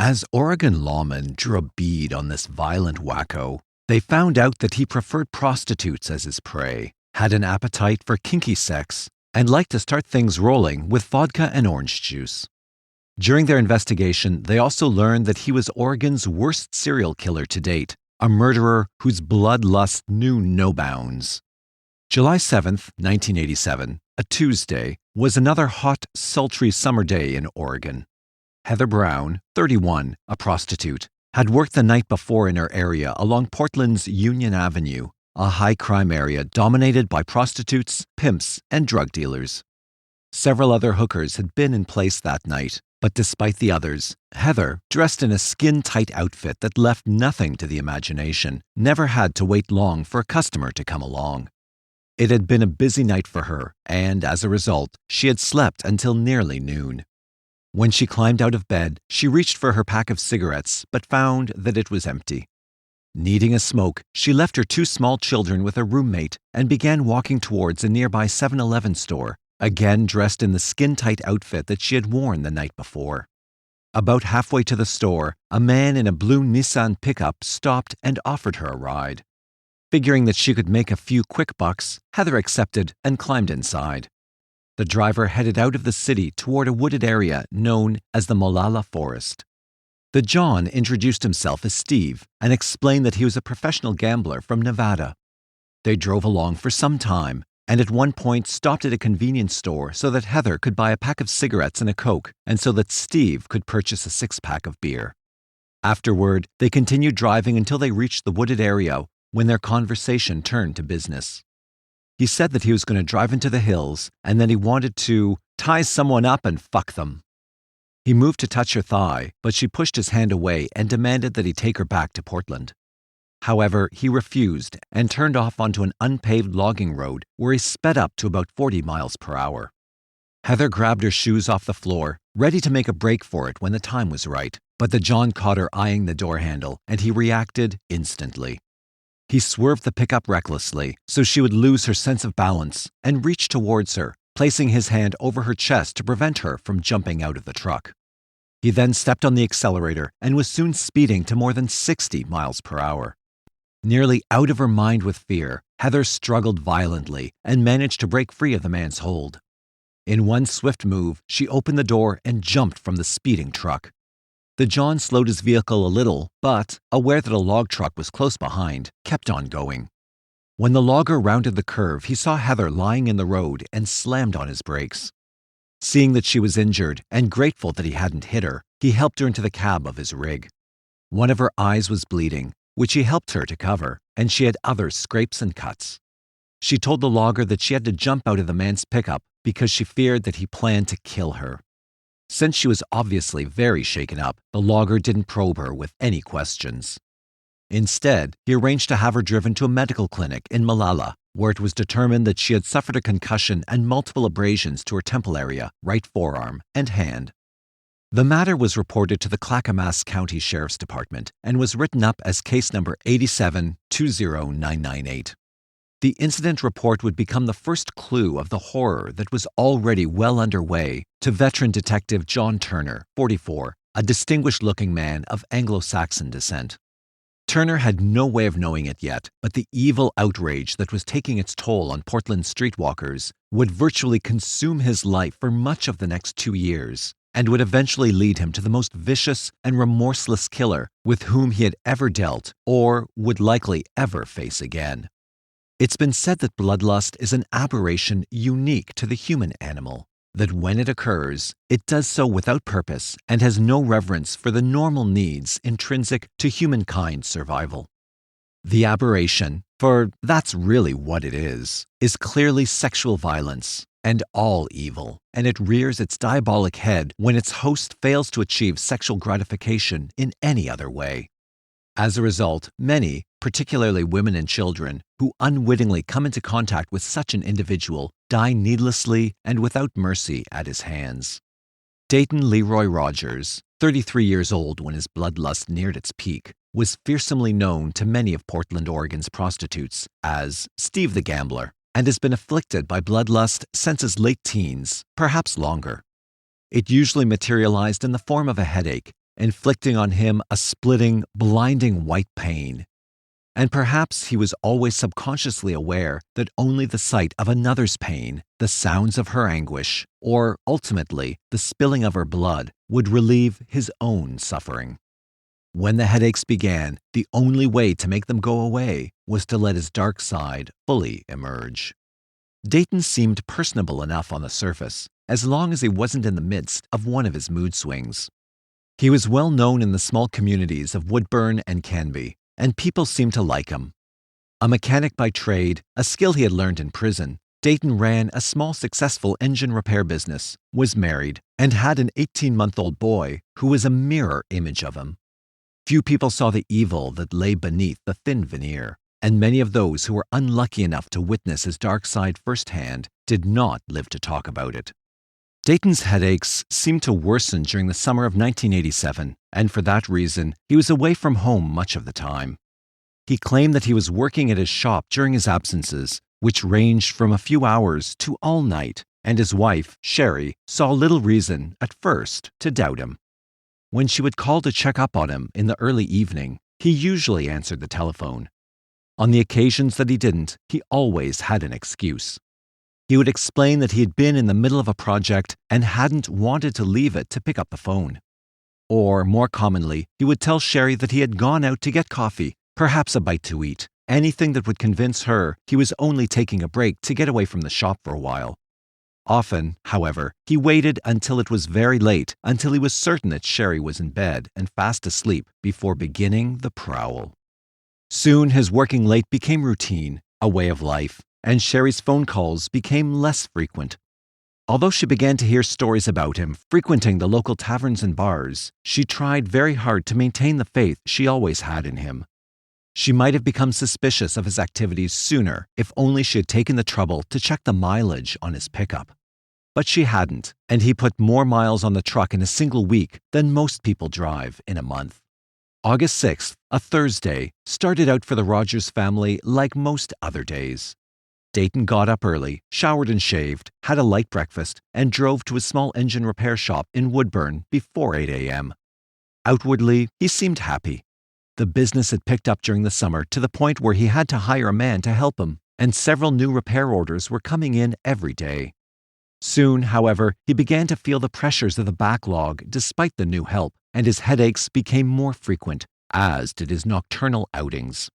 As Oregon lawmen drew a bead on this violent wacko, they found out that he preferred prostitutes as his prey, had an appetite for kinky sex, and liked to start things rolling with vodka and orange juice. During their investigation, they also learned that he was Oregon's worst serial killer to date, a murderer whose bloodlust knew no bounds. July 7th, 1987, a Tuesday, was another hot, sultry summer day in Oregon. Heather Brown, 31, a prostitute, had worked the night before in her area along Portland's Union Avenue, a high-crime area dominated by prostitutes, pimps, and drug dealers. Several other hookers had been in place that night, but despite the others, Heather, dressed in a skin-tight outfit that left nothing to the imagination, never had to wait long for a customer to come along. It had been a busy night for her, and as a result, she had slept until nearly noon. When she climbed out of bed, she reached for her pack of cigarettes, but found that it was empty. Needing a smoke, she left her two small children with a roommate and began walking towards a nearby 7-Eleven store, again dressed in the skin-tight outfit that she had worn the night before. About halfway to the store, a man in a blue Nissan pickup stopped and offered her a ride. Figuring that she could make a few quick bucks, Heather accepted and climbed inside. The driver headed out of the city toward a wooded area known as the Molalla Forest. The John introduced himself as Steve and explained that he was a professional gambler from Nevada. They drove along for some time and at one point stopped at a convenience store so that Heather could buy a pack of cigarettes and a Coke and so that Steve could purchase a 6-pack of beer. Afterward, they continued driving until they reached the wooded area when their conversation turned to business. He said that he was going to drive into the hills and then he wanted to tie someone up and fuck them. He moved to touch her thigh, but she pushed his hand away and demanded that he take her back to Portland. However, he refused and turned off onto an unpaved logging road where he sped up to about 40 miles per hour. Heather grabbed her shoes off the floor, ready to make a break for it when the time was right, but the John caught her eyeing the door handle and he reacted instantly. He swerved the pickup recklessly so she would lose her sense of balance and reached towards her, placing his hand over her chest to prevent her from jumping out of the truck. He then stepped on the accelerator and was soon speeding to more than 60 miles per hour. Nearly out of her mind with fear, Heather struggled violently and managed to break free of the man's hold. In one swift move, she opened the door and jumped from the speeding truck. The John slowed his vehicle a little, but, aware that a log truck was close behind, kept on going. When the logger rounded the curve, he saw Heather lying in the road and slammed on his brakes. Seeing that she was injured and grateful that he hadn't hit her, he helped her into the cab of his rig. One of her eyes was bleeding, which he helped her to cover, and she had other scrapes and cuts. She told the logger that she had to jump out of the man's pickup because she feared that he planned to kill her. Since she was obviously very shaken up, the logger didn't probe her with any questions. Instead, he arranged to have her driven to a medical clinic in Molalla, where it was determined that she had suffered a concussion and multiple abrasions to her temple area, right forearm, and hand. The matter was reported to the Clackamas County Sheriff's Department and was written up as case number 8720998. The incident report would become the first clue of the horror that was already well underway to veteran detective John Turner, 44, a distinguished-looking man of Anglo-Saxon descent. Turner had no way of knowing it yet, but the evil outrage that was taking its toll on Portland streetwalkers would virtually consume his life for much of the next 2 years, and would eventually lead him to the most vicious and remorseless killer with whom he had ever dealt or would likely ever face again. It's been said that bloodlust is an aberration unique to the human animal, that when it occurs, it does so without purpose and has no reverence for the normal needs intrinsic to humankind's survival. The aberration, for that's really what it is clearly sexual violence and all evil, and it rears its diabolic head when its host fails to achieve sexual gratification in any other way. As a result, many, particularly women and children, who unwittingly come into contact with such an individual die needlessly and without mercy at his hands. Dayton Leroy Rogers, 33 years old when his bloodlust neared its peak, was fearsomely known to many of Portland, Oregon's prostitutes as Steve the Gambler, and has been afflicted by bloodlust since his late teens, perhaps longer. It usually materialized in the form of a headache, inflicting on him a splitting, blinding white pain. And perhaps he was always subconsciously aware that only the sight of another's pain, the sounds of her anguish, or, ultimately, the spilling of her blood, would relieve his own suffering. When the headaches began, the only way to make them go away was to let his dark side fully emerge. Dayton seemed personable enough on the surface, as long as he wasn't in the midst of one of his mood swings. He was well known in the small communities of Woodburn and Canby, and people seemed to like him. A mechanic by trade, a skill he had learned in prison, Dayton ran a small successful engine repair business, was married, and had an 18-month-old boy who was a mirror image of him. Few people saw the evil that lay beneath the thin veneer, and many of those who were unlucky enough to witness his dark side firsthand did not live to talk about it. Dayton's headaches seemed to worsen during the summer of 1987, and for that reason, he was away from home much of the time. He claimed that he was working at his shop during his absences, which ranged from a few hours to all night, and his wife, Sherry, saw little reason, at first, to doubt him. When she would call to check up on him in the early evening, he usually answered the telephone. On the occasions that he didn't, he always had an excuse. He would explain that he had been in the middle of a project and hadn't wanted to leave it to pick up the phone. Or, more commonly, he would tell Sherry that he had gone out to get coffee, perhaps a bite to eat, anything that would convince her he was only taking a break to get away from the shop for a while. Often, however, he waited until it was very late, until he was certain that Sherry was in bed and fast asleep before beginning the prowl. Soon his working late became routine, a way of life, and Sherry's phone calls became less frequent. Although she began to hear stories about him frequenting the local taverns and bars, she tried very hard to maintain the faith she always had in him. She might have become suspicious of his activities sooner if only she had taken the trouble to check the mileage on his pickup. But she hadn't, and he put more miles on the truck in a single week than most people drive in a month. August 6th, a Thursday, started out for the Rogers family like most other days. Dayton got up early, showered and shaved, had a light breakfast, and drove to his small engine repair shop in Woodburn before 8 a.m. Outwardly, he seemed happy. The business had picked up during the summer to the point where he had to hire a man to help him, and several new repair orders were coming in every day. Soon, however, he began to feel the pressures of the backlog despite the new help, and his headaches became more frequent, as did his nocturnal outings.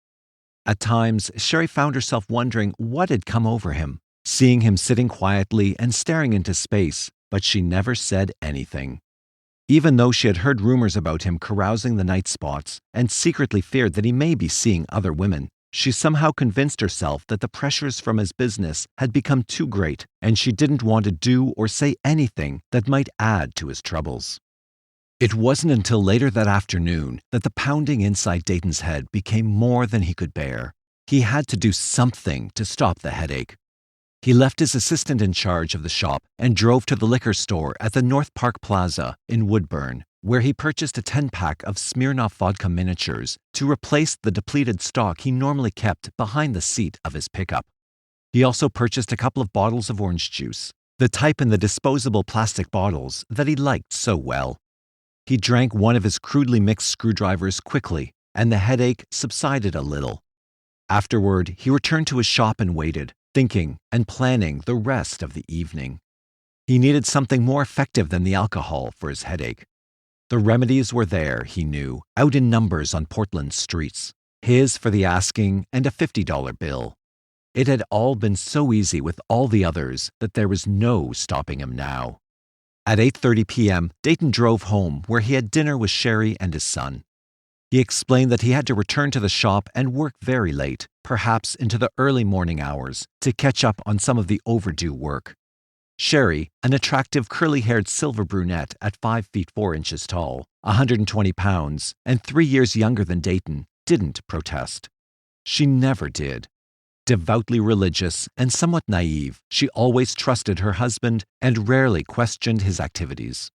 At times, Sherry found herself wondering what had come over him, seeing him sitting quietly and staring into space, but she never said anything. Even though she had heard rumors about him carousing the night spots and secretly feared that he may be seeing other women, she somehow convinced herself that the pressures from his business had become too great and she didn't want to do or say anything that might add to his troubles. It wasn't until later that afternoon that the pounding inside Dayton's head became more than he could bear. He had to do something to stop the headache. He left his assistant in charge of the shop and drove to the liquor store at the North Park Plaza in Woodburn, where he purchased a 10-pack of Smirnoff vodka miniatures to replace the depleted stock he normally kept behind the seat of his pickup. He also purchased a couple of bottles of orange juice, the type in the disposable plastic bottles that he liked so well. He drank one of his crudely mixed screwdrivers quickly, and the headache subsided a little. Afterward, he returned to his shop and waited, thinking and planning the rest of the evening. He needed something more effective than the alcohol for his headache. The remedies were there, he knew, out in numbers on Portland's streets, his for the asking and a $50 bill. It had all been so easy with all the others that there was no stopping him now. At 8:30 p.m., Dayton drove home where he had dinner with Sherry and his son. He explained that he had to return to the shop and work very late, perhaps into the early morning hours, to catch up on some of the overdue work. Sherry, an attractive curly-haired silver brunette at 5 feet 4 inches tall, 120 pounds, and 3 years younger than Dayton, didn't protest. She never did. Devoutly religious and somewhat naive, she always trusted her husband and rarely questioned his activities.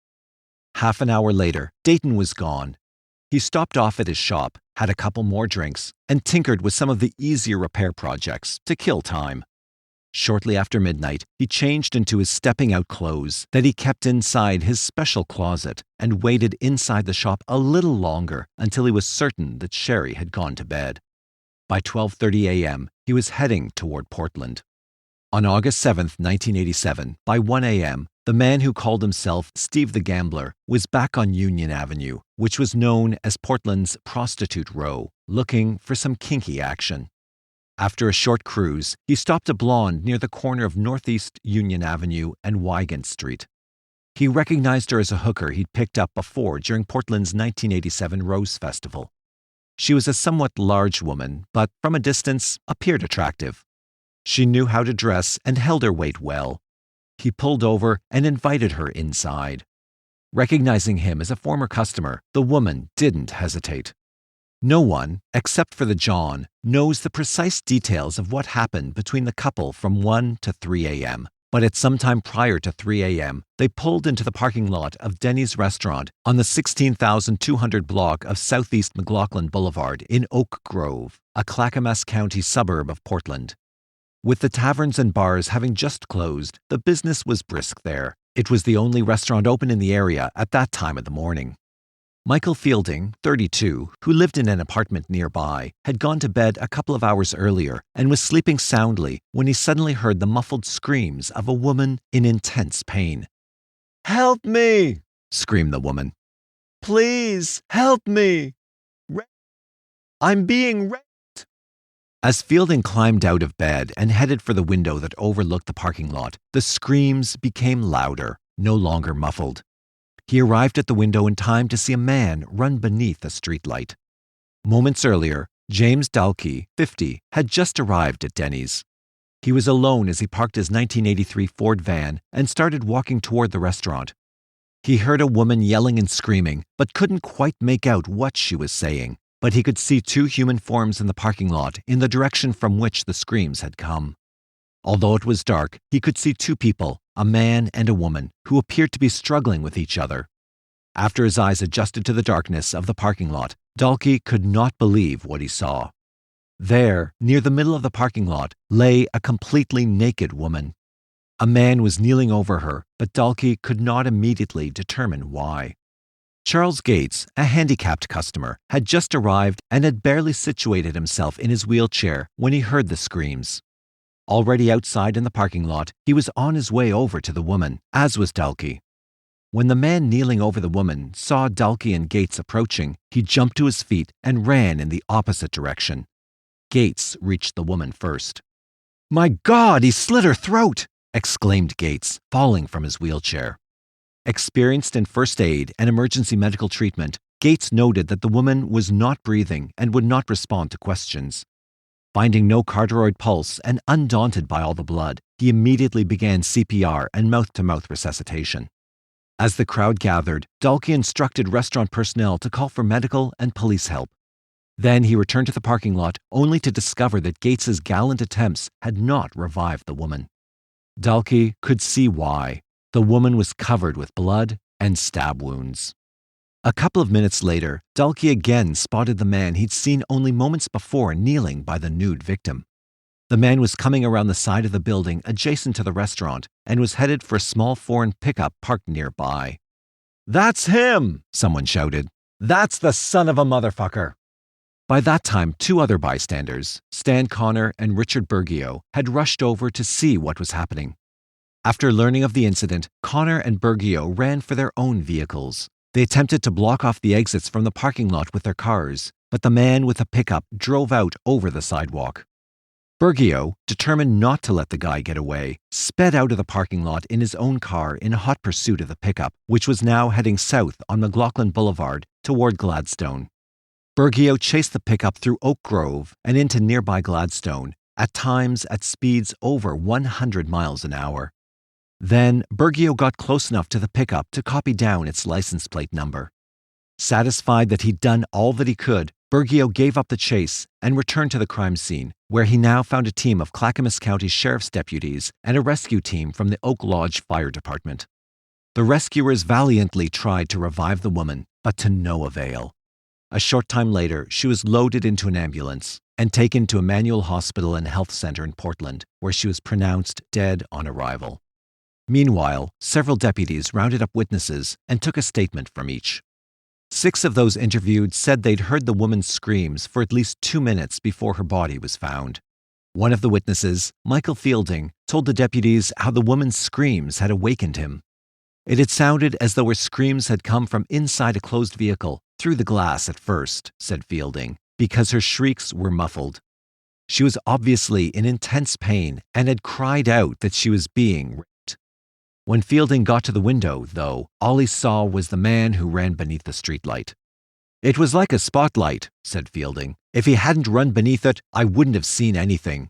Half an hour later, Dayton was gone. He stopped off at his shop, had a couple more drinks, and tinkered with some of the easier repair projects to kill time. Shortly after midnight, he changed into his stepping-out clothes that he kept inside his special closet and waited inside the shop a little longer until he was certain that Sherry had gone to bed. By 12:30 a.m., he was heading toward Portland. On August 7, 1987, by 1 a.m., the man who called himself Steve the Gambler was back on Union Avenue, which was known as Portland's Prostitute Row, looking for some kinky action. After a short cruise, he stopped a blonde near the corner of Northeast Union Avenue and Wygant Street. He recognized her as a hooker he'd picked up before during Portland's 1987 Rose Festival. She was a somewhat large woman, but from a distance appeared attractive. She knew how to dress and held her weight well. He pulled over and invited her inside. Recognizing him as a former customer, the woman didn't hesitate. No one, except for the John, knows the precise details of what happened between the couple from 1 to 3 a.m., but at some time prior to 3 a.m., they pulled into the parking lot of Denny's restaurant on the 16,200 block of Southeast McLaughlin Boulevard in Oak Grove, a Clackamas County suburb of Portland. With the taverns and bars having just closed, the business was brisk there. It was the only restaurant open in the area at that time of the morning. Michael Fielding, 32, who lived in an apartment nearby, had gone to bed a couple of hours earlier and was sleeping soundly when he suddenly heard the muffled screams of a woman in intense pain. "Help me!" screamed the woman. "Please, help me! I'm being raped!" As Fielding climbed out of bed and headed for the window that overlooked the parking lot, the screams became louder, no longer muffled. He arrived at the window in time to see a man run beneath a streetlight. Moments earlier, James Dalkey, 50, had just arrived at Denny's. He was alone as he parked his 1983 Ford van and started walking toward the restaurant. He heard a woman yelling and screaming, but couldn't quite make out what she was saying. But he could see two human forms in the parking lot in the direction from which the screams had come. Although it was dark, he could see two people, a man and a woman, who appeared to be struggling with each other. After his eyes adjusted to the darkness of the parking lot, Dalkey could not believe what he saw. There, near the middle of the parking lot, lay a completely naked woman. A man was kneeling over her, but Dalkey could not immediately determine why. Charles Gates, a handicapped customer, had just arrived and had barely situated himself in his wheelchair when he heard the screams. Already outside in the parking lot, he was on his way over to the woman, as was Dalkey. When the man kneeling over the woman saw Dalkey and Gates approaching, he jumped to his feet and ran in the opposite direction. Gates reached the woman first. "My God, he slit her throat!" exclaimed Gates, falling from his wheelchair. Experienced in first aid and emergency medical treatment, Gates noted that the woman was not breathing and would not respond to questions. Finding no carotid pulse and undaunted by all the blood, he immediately began CPR and mouth-to-mouth resuscitation. As the crowd gathered, Dalkey instructed restaurant personnel to call for medical and police help. Then he returned to the parking lot only to discover that Gates's gallant attempts had not revived the woman. Dalkey could see why. The woman was covered with blood and stab wounds. A couple of minutes later, Dalkey again spotted the man he'd seen only moments before kneeling by the nude victim. The man was coming around the side of the building adjacent to the restaurant and was headed for a small foreign pickup parked nearby. "That's him!" someone shouted. "That's the son of a motherfucker!" By that time, two other bystanders, Stan Connor and Richard Bergio, had rushed over to see what was happening. After learning of the incident, Connor and Bergio ran for their own vehicles. They attempted to block off the exits from the parking lot with their cars, but the man with the pickup drove out over the sidewalk. Bergio, determined not to let the guy get away, sped out of the parking lot in his own car in hot pursuit of the pickup, which was now heading south on McLaughlin Boulevard toward Gladstone. Bergio chased the pickup through Oak Grove and into nearby Gladstone, at times at speeds over 100 miles an hour. Then, Bergio got close enough to the pickup to copy down its license plate number. Satisfied that he'd done all that he could, Bergio gave up the chase and returned to the crime scene, where he now found a team of Clackamas County Sheriff's deputies and a rescue team from the Oak Lodge Fire Department. The rescuers valiantly tried to revive the woman, but to no avail. A short time later, she was loaded into an ambulance, and taken to Emmanuel Hospital and Health Center in Portland, where she was pronounced dead on arrival. Meanwhile, several deputies rounded up witnesses and took a statement from each. 6 of those interviewed said they'd heard the woman's screams for at least 2 minutes before her body was found. One of the witnesses, Michael Fielding, told the deputies how the woman's screams had awakened him. It had sounded as though her screams had come from inside a closed vehicle, through the glass at first, said Fielding, because her shrieks were muffled. She was obviously in intense pain and had cried out that she was being raped. When Fielding got to the window, though, all he saw was the man who ran beneath the streetlight. It was like a spotlight, said Fielding. If he hadn't run beneath it, I wouldn't have seen anything.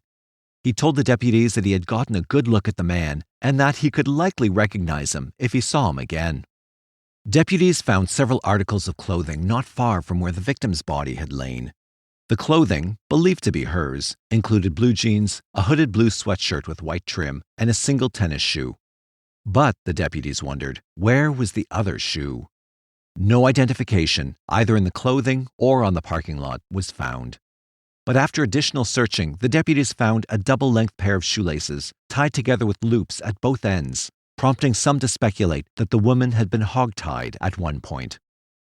He told the deputies that he had gotten a good look at the man and that he could likely recognize him if he saw him again. Deputies found several articles of clothing not far from where the victim's body had lain. The clothing, believed to be hers, included blue jeans, a hooded blue sweatshirt with white trim, and a single tennis shoe. But, the deputies wondered, where was the other shoe? No identification, either in the clothing or on the parking lot, was found. But after additional searching, the deputies found a double-length pair of shoelaces tied together with loops at both ends, prompting some to speculate that the woman had been hogtied at one point.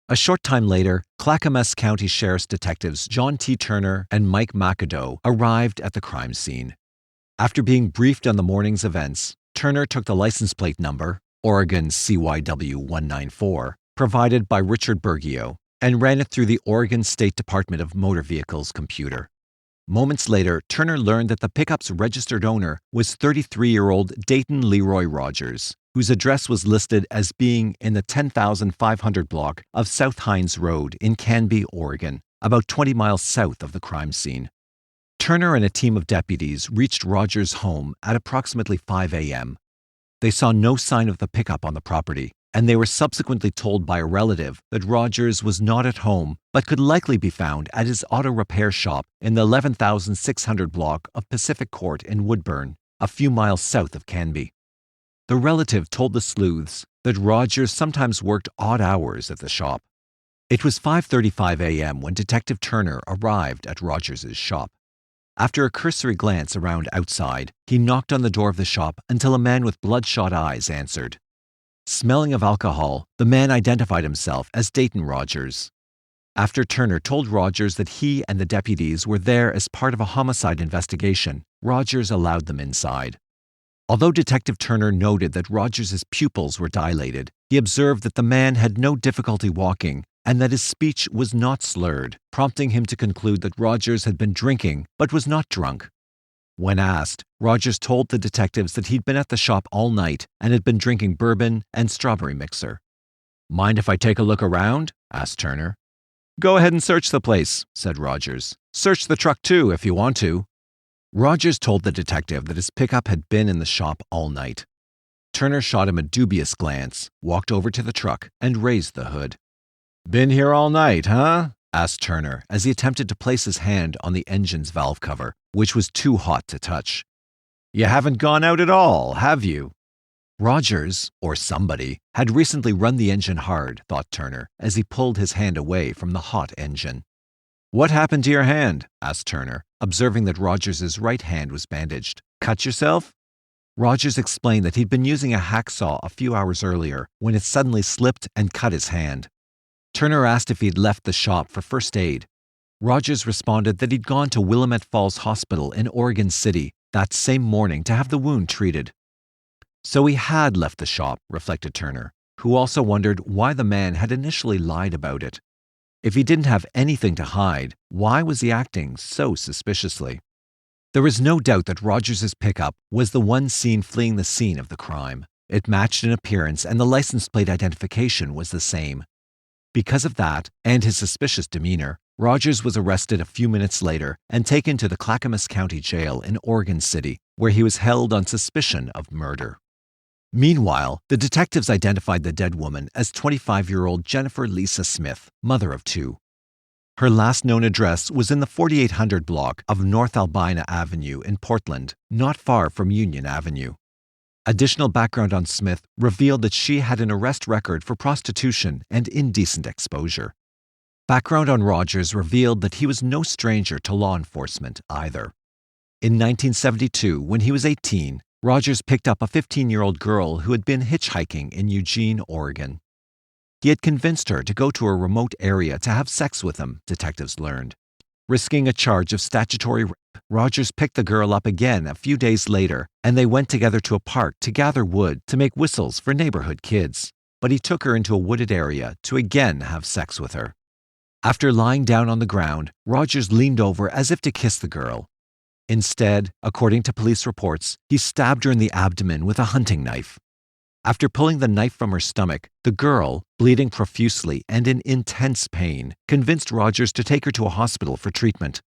A short time later, Clackamas County Sheriff's detectives John T. Turner and Mike McAdoe arrived at the crime scene. After being briefed on the morning's events, Turner took the license plate number, Oregon CYW 194, provided by Richard Bergio, and ran it through the Oregon State Department of Motor Vehicles computer. Moments later, Turner learned that the pickup's registered owner was 33-year-old Dayton Leroy Rogers, whose address was listed as being in the 10,500 block of South Hines Road in Canby, Oregon, about 20 miles south of the crime scene. Turner and a team of deputies reached Rogers' home at approximately 5 a.m. They saw no sign of the pickup on the property, and they were subsequently told by a relative that Rogers was not at home but could likely be found at his auto repair shop in the 11,600 block of Pacific Court in Woodburn, a few miles south of Canby. The relative told the sleuths that Rogers sometimes worked odd hours at the shop. It was 5:35 a.m. when Detective Turner arrived at Rogers' shop. After a cursory glance around outside, he knocked on the door of the shop until a man with bloodshot eyes answered. Smelling of alcohol, the man identified himself as Dayton Rogers. After Turner told Rogers that he and the deputies were there as part of a homicide investigation, Rogers allowed them inside. Although Detective Turner noted that Rogers' pupils were dilated, he observed that the man had no difficulty walking and that his speech was not slurred, prompting him to conclude that Rogers had been drinking but was not drunk. When asked, Rogers told the detectives that he'd been at the shop all night and had been drinking bourbon and strawberry mixer. "Mind if I take a look around?" asked Turner. "Go ahead and search the place," said Rogers. "Search the truck too if you want to." Rogers told the detective that his pickup had been in the shop all night. Turner shot him a dubious glance, walked over to the truck, and raised the hood. "Been here all night, huh?" asked Turner as he attempted to place his hand on the engine's valve cover, which was too hot to touch. "You haven't gone out at all, have you?" Rogers, or somebody, had recently run the engine hard, thought Turner, as he pulled his hand away from the hot engine. "What happened to your hand?" asked Turner, observing that Rogers' right hand was bandaged. "Cut yourself?" Rogers explained that he'd been using a hacksaw a few hours earlier when it suddenly slipped and cut his hand. Turner asked if he'd left the shop for first aid. Rogers responded that he'd gone to Willamette Falls Hospital in Oregon City that same morning to have the wound treated. So he had left the shop, reflected Turner, who also wondered why the man had initially lied about it. If he didn't have anything to hide, why was he acting so suspiciously? There was no doubt that Rogers' pickup was the one seen fleeing the scene of the crime. It matched in appearance and the license plate identification was the same. Because of that, and his suspicious demeanor, Rogers was arrested a few minutes later and taken to the Clackamas County Jail in Oregon City, where he was held on suspicion of murder. Meanwhile, the detectives identified the dead woman as 25-year-old Jennifer Lisa Smith, mother of 2. Her last known address was in the 4800 block of North Albina Avenue in Portland, not far from Union Avenue. Additional background on Smith revealed that she had an arrest record for prostitution and indecent exposure. Background on Rogers revealed that he was no stranger to law enforcement either. In 1972, when he was 18, Rogers picked up a 15-year-old girl who had been hitchhiking in Eugene, Oregon. He had convinced her to go to a remote area to have sex with him, detectives learned. Risking a charge of statutory rape, Rogers picked the girl up again a few days later, and they went together to a park to gather wood to make whistles for neighborhood kids. But he took her into a wooded area to again have sex with her. After lying down on the ground, Rogers leaned over as if to kiss the girl. Instead, according to police reports, he stabbed her in the abdomen with a hunting knife. After pulling the knife from her stomach, the girl, bleeding profusely and in intense pain, convinced Rogers to take her to a hospital for treatment.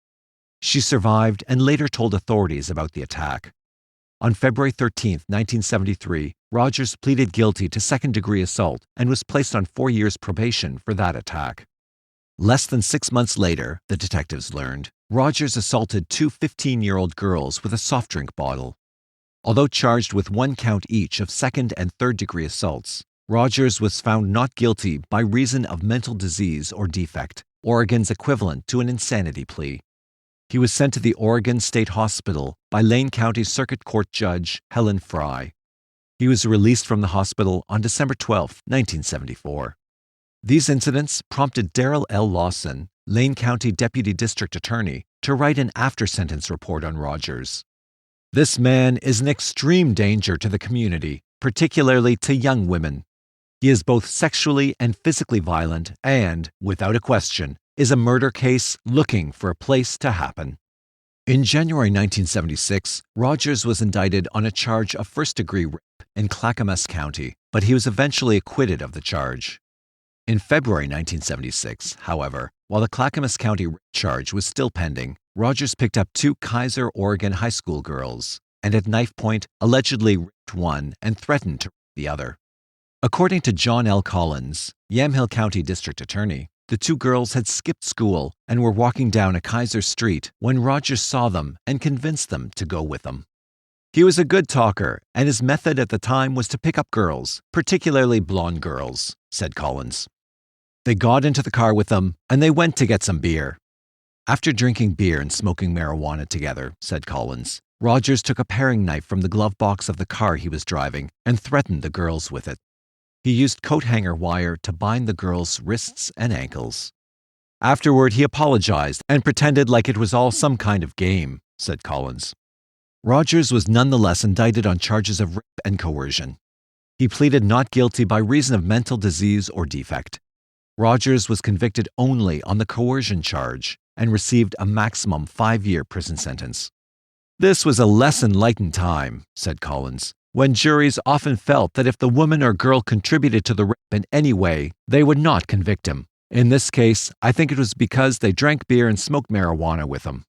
She survived and later told authorities about the attack. On February 13, 1973, Rogers pleaded guilty to second-degree assault and was placed on 4 years probation for that attack. Less than 6 months later, the detectives learned, Rogers assaulted two 15-year-old girls with a soft drink bottle. Although charged with 1 count each of second- and third-degree assaults, Rogers was found not guilty by reason of mental disease or defect, Oregon's equivalent to an insanity plea. He was sent to the Oregon State Hospital by Lane County Circuit Court Judge Helen Fry. He was released from the hospital on December 12, 1974. These incidents prompted Darrell L. Lawson, Lane County Deputy District Attorney, to write an after-sentence report on Rogers. This man is an extreme danger to the community, particularly to young women. He is both sexually and physically violent and, without a question, is a murder case looking for a place to happen. In January 1976, Rogers was indicted on a charge of first-degree rape in Clackamas County, but he was eventually acquitted of the charge. In February 1976, however, while the Clackamas County rape charge was still pending, Rogers picked up 2 Kaiser, Oregon high school girls and at knife point allegedly raped one and threatened to rape the other. According to John L. Collins, Yamhill County District Attorney, the 2 girls had skipped school and were walking down a Kaiser street when Rogers saw them and convinced them to go with him. He was a good talker, and his method at the time was to pick up girls, particularly blonde girls, said Collins. They got into the car with them, and they went to get some beer. After drinking beer and smoking marijuana together, said Collins, Rogers took a paring knife from the glove box of the car he was driving and threatened the girls with it. He used coat hanger wire to bind the girls' wrists and ankles. Afterward, he apologized and pretended like it was all some kind of game, said Collins. Rogers was nonetheless indicted on charges of rape and coercion. He pleaded not guilty by reason of mental disease or defect. Rogers was convicted only on the coercion charge and received a maximum 5-year prison sentence. This was a less enlightened time, said Collins, when juries often felt that if the woman or girl contributed to the rape in any way, they would not convict him. In this case, I think it was because they drank beer and smoked marijuana with him.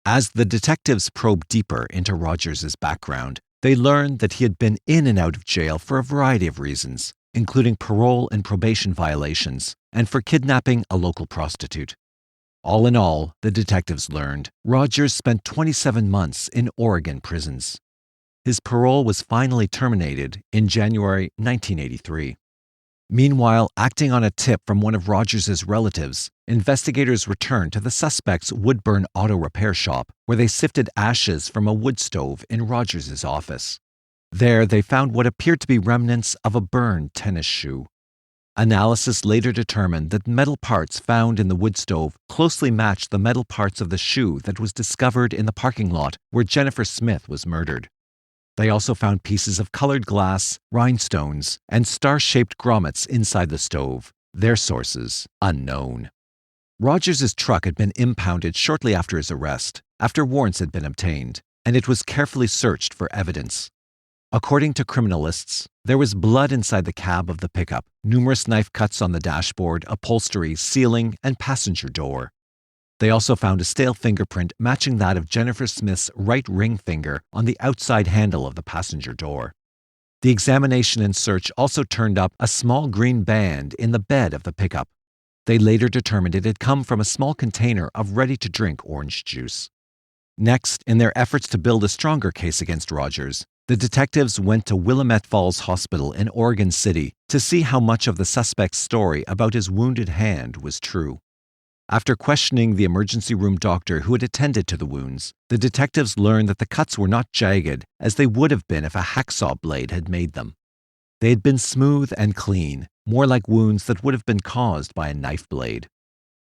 As the detectives probed deeper into Rogers' background, they learned that he had been in and out of jail for a variety of reasons, including parole and probation violations, and for kidnapping a local prostitute. All in all, the detectives learned, Rogers spent 27 months in Oregon prisons. His parole was finally terminated in January 1983. Meanwhile, acting on a tip from one of Rogers' relatives, investigators returned to the suspect's Woodburn auto repair shop, where they sifted ashes from a wood stove in Rogers' office. There, they found what appeared to be remnants of a burned tennis shoe. Analysis later determined that metal parts found in the wood stove closely matched the metal parts of the shoe that was discovered in the parking lot where Jennifer Smith was murdered. They also found pieces of colored glass, rhinestones, and star-shaped grommets inside the stove, their sources unknown. Rogers' truck had been impounded shortly after his arrest, after warrants had been obtained, and it was carefully searched for evidence. According to criminalists, there was blood inside the cab of the pickup, numerous knife cuts on the dashboard, upholstery, ceiling, and passenger door. They also found a stale fingerprint matching that of Jennifer Smith's right ring finger on the outside handle of the passenger door. The examination and search also turned up a small green band in the bed of the pickup. They later determined it had come from a small container of ready-to-drink orange juice. Next, in their efforts to build a stronger case against Rogers, the detectives went to Willamette Falls Hospital in Oregon City to see how much of the suspect's story about his wounded hand was true. After questioning the emergency room doctor who had attended to the wounds, the detectives learned that the cuts were not jagged as they would have been if a hacksaw blade had made them. They had been smooth and clean, more like wounds that would have been caused by a knife blade.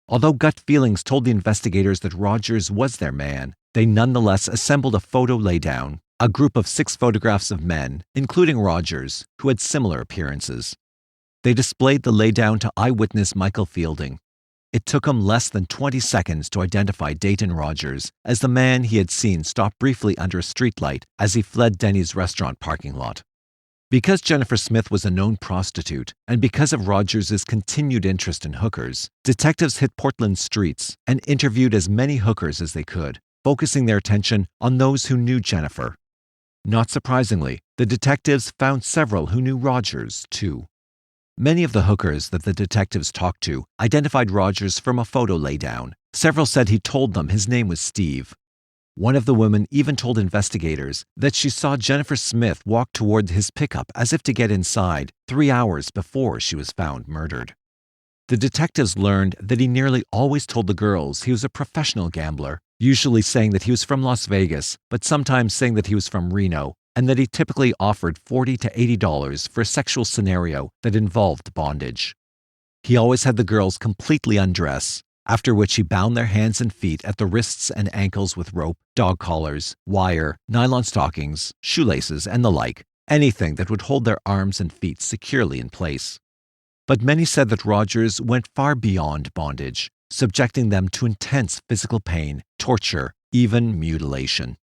Although gut feelings told the investigators that Rogers was their man, they nonetheless assembled a photo laydown, a group of 6 photographs of men, including Rogers, who had similar appearances. They displayed the laydown to eyewitness Michael Fielding. It took him less than 20 seconds to identify Dayton Rogers as the man he had seen stop briefly under a streetlight as he fled Denny's restaurant parking lot. Because Jennifer Smith was a known prostitute, and because of Rogers' continued interest in hookers, detectives hit Portland's streets and interviewed as many hookers as they could, focusing their attention on those who knew Jennifer. Not surprisingly, the detectives found several who knew Rogers, too. Many of the hookers that the detectives talked to identified Rogers from a photo laydown. Several said he told them his name was Steve. One of the women even told investigators that she saw Jennifer Smith walk toward his pickup as if to get inside 3 hours before she was found murdered. The detectives learned that he nearly always told the girls he was a professional gambler, usually saying that he was from Las Vegas, but sometimes saying that he was from Reno, and that he typically offered $40 to $80 for a sexual scenario that involved bondage. He always had the girls completely undress, after which he bound their hands and feet at the wrists and ankles with rope, dog collars, wire, nylon stockings, shoelaces, and the like, anything that would hold their arms and feet securely in place. But many said that Rogers went far beyond bondage, subjecting them to intense physical pain, torture, even mutilation.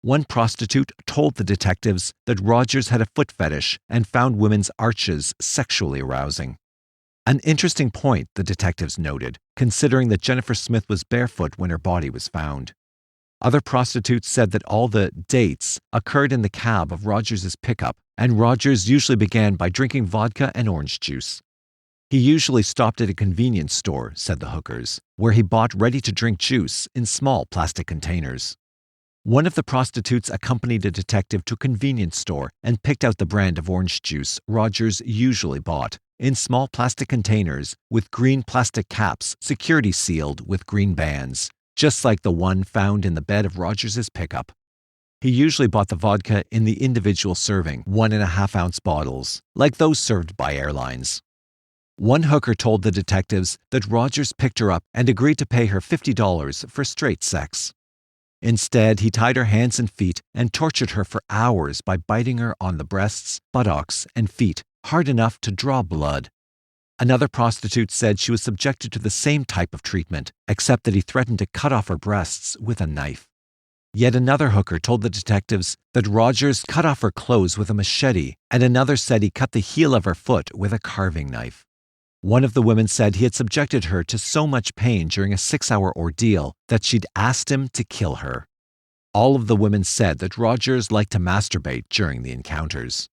One prostitute told the detectives that Rogers had a foot fetish and found women's arches sexually arousing. An interesting point, the detectives noted, considering that Jennifer Smith was barefoot when her body was found. Other prostitutes said that all the dates occurred in the cab of Rogers' pickup, and Rogers usually began by drinking vodka and orange juice. He usually stopped at a convenience store, said the hookers, where he bought ready-to-drink juice in small plastic containers. One of the prostitutes accompanied a detective to a convenience store and picked out the brand of orange juice Rogers usually bought, in small plastic containers with green plastic caps security sealed with green bands, just like the one found in the bed of Rogers' pickup. He usually bought the vodka in the individual serving, 1.5-ounce bottles, like those served by airlines. One hooker told the detectives that Rogers picked her up and agreed to pay her $50 for straight sex. Instead, he tied her hands and feet and tortured her for hours by biting her on the breasts, buttocks, and feet hard enough to draw blood. Another prostitute said she was subjected to the same type of treatment, except that he threatened to cut off her breasts with a knife. Yet another hooker told the detectives that Rogers cut off her clothes with a machete, and another said he cut the heel of her foot with a carving knife. One of the women said he had subjected her to so much pain during a 6-hour ordeal that she'd asked him to kill her. All of the women said that Rogers liked to masturbate during the encounters.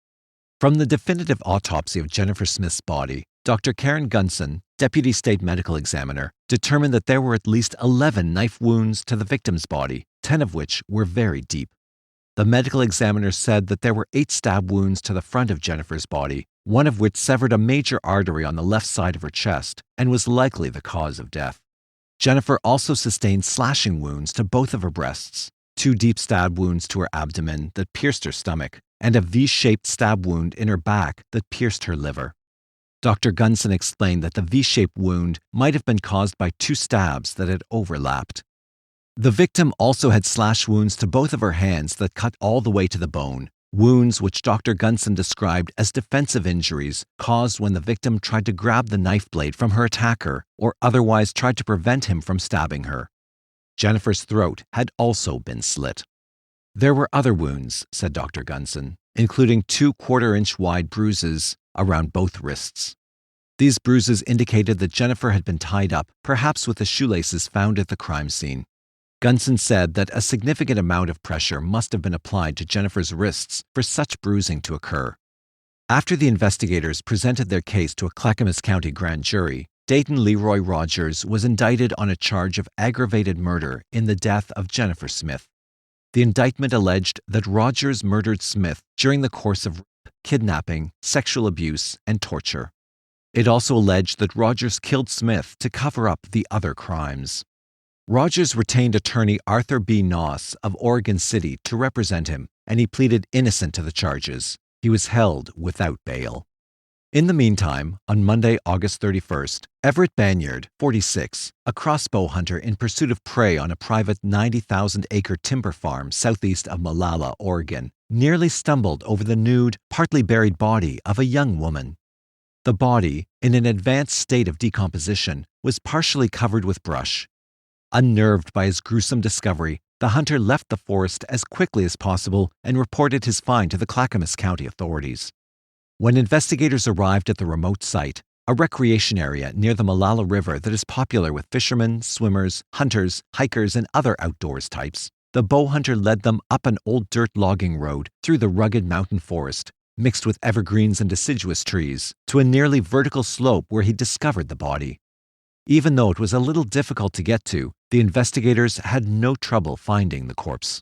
From the definitive autopsy of Jennifer Smith's body, Dr. Karen Gunson, Deputy State Medical Examiner, determined that there were at least 11 knife wounds to the victim's body, 10 of which were very deep. The medical examiner said that there were 8 stab wounds to the front of Jennifer's body, one of which severed a major artery on the left side of her chest and was likely the cause of death. Jennifer also sustained slashing wounds to both of her breasts, 2 deep stab wounds to her abdomen that pierced her stomach, and a V-shaped stab wound in her back that pierced her liver. Dr. Gunson explained that the V-shaped wound might have been caused by 2 stabs that had overlapped. The victim also had slash wounds to both of her hands that cut all the way to the bone, wounds which Dr. Gunson described as defensive injuries caused when the victim tried to grab the knife blade from her attacker or otherwise tried to prevent him from stabbing her. Jennifer's throat had also been slit. There were other wounds, said Dr. Gunson, including 2 quarter-inch wide bruises around both wrists. These bruises indicated that Jennifer had been tied up, perhaps with the shoelaces found at the crime scene. Gunson said that a significant amount of pressure must have been applied to Jennifer's wrists for such bruising to occur. After the investigators presented their case to a Clackamas County grand jury, Dayton Leroy Rogers was indicted on a charge of aggravated murder in the death of Jennifer Smith. The indictment alleged that Rogers murdered Smith during the course of rape, kidnapping, sexual abuse, and torture. It also alleged that Rogers killed Smith to cover up the other crimes. Rogers retained attorney Arthur B. Noss of Oregon City to represent him, and he pleaded innocent to the charges. He was held without bail. In the meantime, on Monday, August 31st, Everett Banyard, 46, a crossbow hunter in pursuit of prey on a private 90,000-acre timber farm southeast of Molalla, Oregon, nearly stumbled over the nude, partly buried body of a young woman. The body, in an advanced state of decomposition, was partially covered with brush. Unnerved by his gruesome discovery, the hunter left the forest as quickly as possible and reported his find to the Clackamas County authorities. When investigators arrived at the remote site, a recreation area near the Molalla River that is popular with fishermen, swimmers, hunters, hikers, and other outdoors types, the bow hunter led them up an old dirt logging road through the rugged mountain forest, mixed with evergreens and deciduous trees, to a nearly vertical slope where he discovered the body. Even though it was a little difficult to get to, the investigators had no trouble finding the corpse.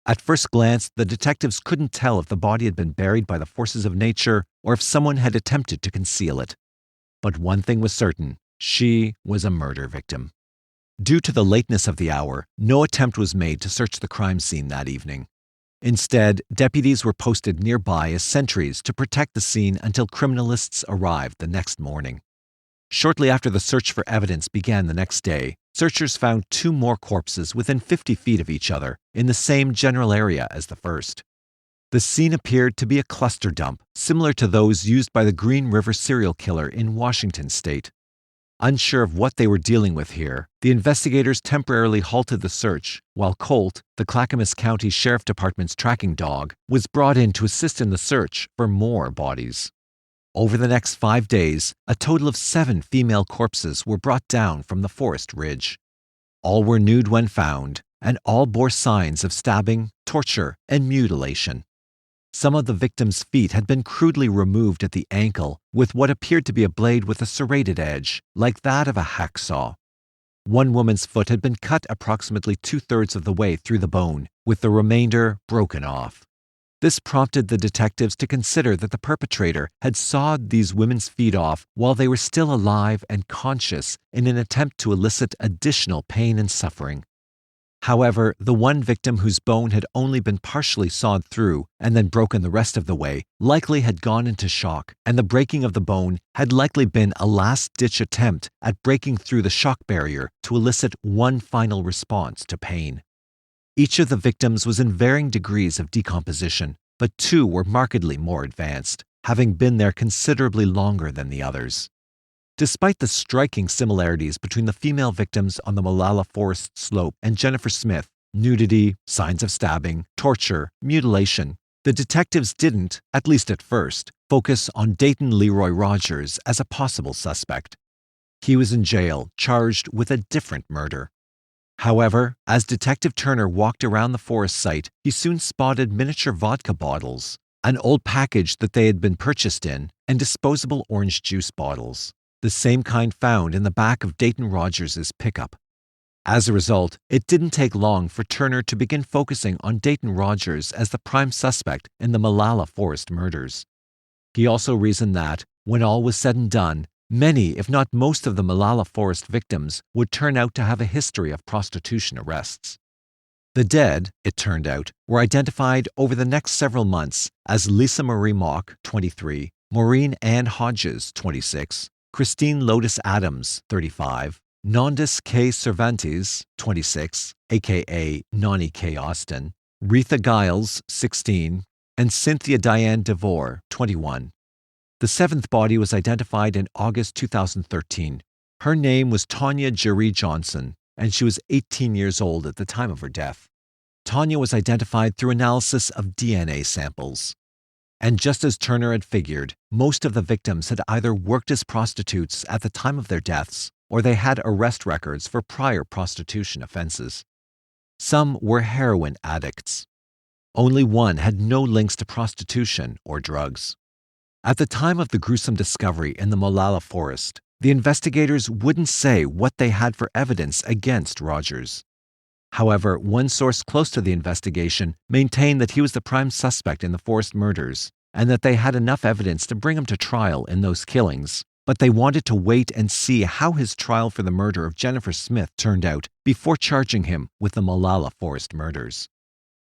At first glance, the detectives couldn't tell if the body had been buried by the forces of nature or if someone had attempted to conceal it. But one thing was certain: she was a murder victim. Due to the lateness of the hour, no attempt was made to search the crime scene that evening. Instead, deputies were posted nearby as sentries to protect the scene until criminalists arrived the next morning. Shortly after the search for evidence began the next day, searchers found 2 more corpses within 50 feet of each other in the same general area as the first. The scene appeared to be a cluster dump, similar to those used by the Green River serial killer in Washington state. Unsure of what they were dealing with here, the investigators temporarily halted the search, while Colt, the Clackamas County Sheriff Department's tracking dog, was brought in to assist in the search for more bodies. Over the next 5 days, a total of 7 female corpses were brought down from the forest ridge. All were nude when found, and all bore signs of stabbing, torture, and mutilation. Some of the victims' feet had been crudely removed at the ankle with what appeared to be a blade with a serrated edge, like that of a hacksaw. One woman's foot had been cut approximately 2/3 of the way through the bone, with the remainder broken off. This prompted the detectives to consider that the perpetrator had sawed these women's feet off while they were still alive and conscious in an attempt to elicit additional pain and suffering. However, the one victim whose bone had only been partially sawed through and then broken the rest of the way likely had gone into shock, and the breaking of the bone had likely been a last-ditch attempt at breaking through the shock barrier to elicit one final response to pain. Each of the victims was in varying degrees of decomposition, but 2 were markedly more advanced, having been there considerably longer than the others. Despite the striking similarities between the female victims on the Molalla Forest slope and Jennifer Smith, nudity, signs of stabbing, torture, mutilation, the detectives didn't, at least at first, focus on Dayton Leroy Rogers as a possible suspect. He was in jail, charged with a different murder. However, as Detective Turner walked around the forest site, he soon spotted miniature vodka bottles, an old package that they had been purchased in, and disposable orange juice bottles, the same kind found in the back of Dayton Rogers' pickup. As a result, it didn't take long for Turner to begin focusing on Dayton Rogers as the prime suspect in the Molalla Forest murders. He also reasoned that, when all was said and done, many, if not most of the Molalla Forest victims would turn out to have a history of prostitution arrests. The dead, it turned out, were identified over the next several months as Lisa Marie Mock, 23, Maureen Ann Hodges, 26, Christine Lotus Adams, 35, Nondis K. Cervantes, 26, aka Nani K. Austin, Retha Giles, 16, and Cynthia Diane DeVore, 21. The 7th body was identified in August 2013. Her name was Tanya Jerry Johnson, and she was 18 years old at the time of her death. Tanya was identified through analysis of DNA samples. And just as Turner had figured, most of the victims had either worked as prostitutes at the time of their deaths, or they had arrest records for prior prostitution offenses. Some were heroin addicts. Only one had no links to prostitution or drugs. At the time of the gruesome discovery in the Molalla Forest, the investigators wouldn't say what they had for evidence against Rogers. However, one source close to the investigation maintained that he was the prime suspect in the Forest murders and that they had enough evidence to bring him to trial in those killings, but they wanted to wait and see how his trial for the murder of Jennifer Smith turned out before charging him with the Molalla Forest murders.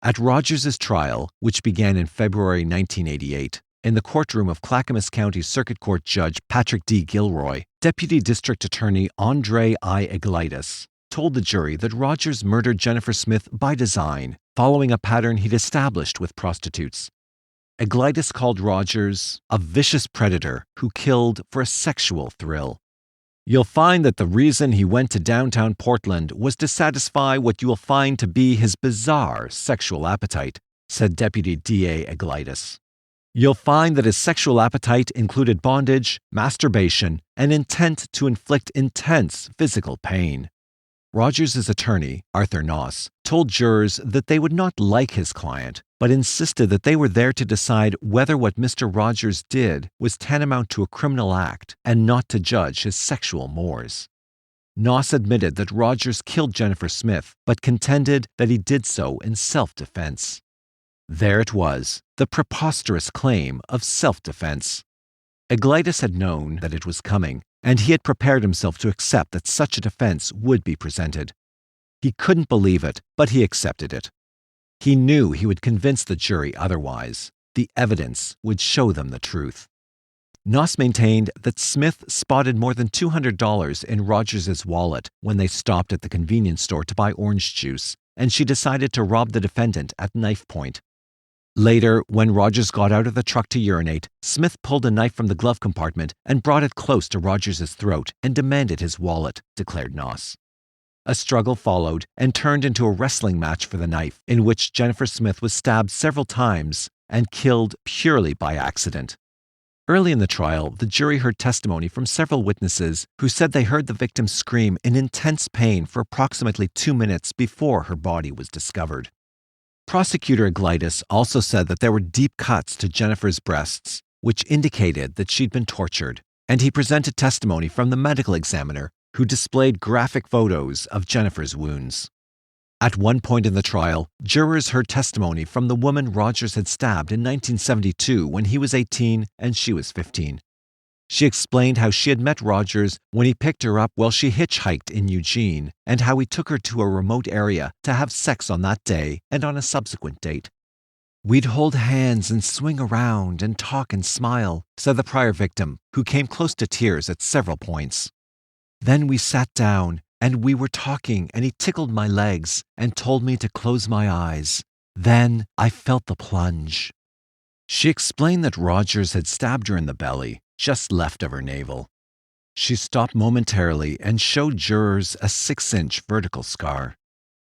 At Rogers' trial, which began in February 1988, in the courtroom of Clackamas County Circuit Court Judge Patrick D. Gilroy, Deputy District Attorney Andre I. Iglesias told the jury that Rogers murdered Jennifer Smith by design, following a pattern he'd established with prostitutes. Iglesias called Rogers a vicious predator who killed for a sexual thrill. You'll find that the reason he went to downtown Portland was to satisfy what you will find to be his bizarre sexual appetite, said Deputy D.A. Iglesias. You'll find that his sexual appetite included bondage, masturbation, and intent to inflict intense physical pain. Rogers' attorney, Arthur Noss, told jurors that they would not like his client, but insisted that they were there to decide whether what Mr. Rogers did was tantamount to a criminal act and not to judge his sexual mores. Noss admitted that Rogers killed Jennifer Smith, but contended that he did so in self-defense. There it was, the preposterous claim of self-defense. Iglesias had known that it was coming, and he had prepared himself to accept that such a defense would be presented. He couldn't believe it, but he accepted it. He knew he would convince the jury otherwise. The evidence would show them the truth. Noss maintained that Smith spotted more than $200 in Rogers' wallet when they stopped at the convenience store to buy orange juice, and she decided to rob the defendant at knife point. Later, when Rogers got out of the truck to urinate, Smith pulled a knife from the glove compartment and brought it close to Rogers' throat and demanded his wallet, declared Noss. A struggle followed and turned into a wrestling match for the knife, in which Jennifer Smith was stabbed several times and killed purely by accident. Early in the trial, the jury heard testimony from several witnesses who said they heard the victim scream in intense pain for approximately 2 minutes before her body was discovered. Prosecutor Iglesias also said that there were deep cuts to Jennifer's breasts, which indicated that she'd been tortured, and he presented testimony from the medical examiner who displayed graphic photos of Jennifer's wounds. At one point in the trial, jurors heard testimony from the woman Rogers had stabbed in 1972 when he was 18 and she was 15. She explained how she had met Rogers when he picked her up while she hitchhiked in Eugene, and how he took her to a remote area to have sex on that day and on a subsequent date. "We'd hold hands and swing around and talk and smile," said the prior victim, who came close to tears at several points. "Then we sat down, and we were talking, and he tickled my legs and told me to close my eyes. Then I felt the plunge." She explained that Rogers had stabbed her in the belly, just left of her navel. She stopped momentarily and showed jurors a 6-inch vertical scar.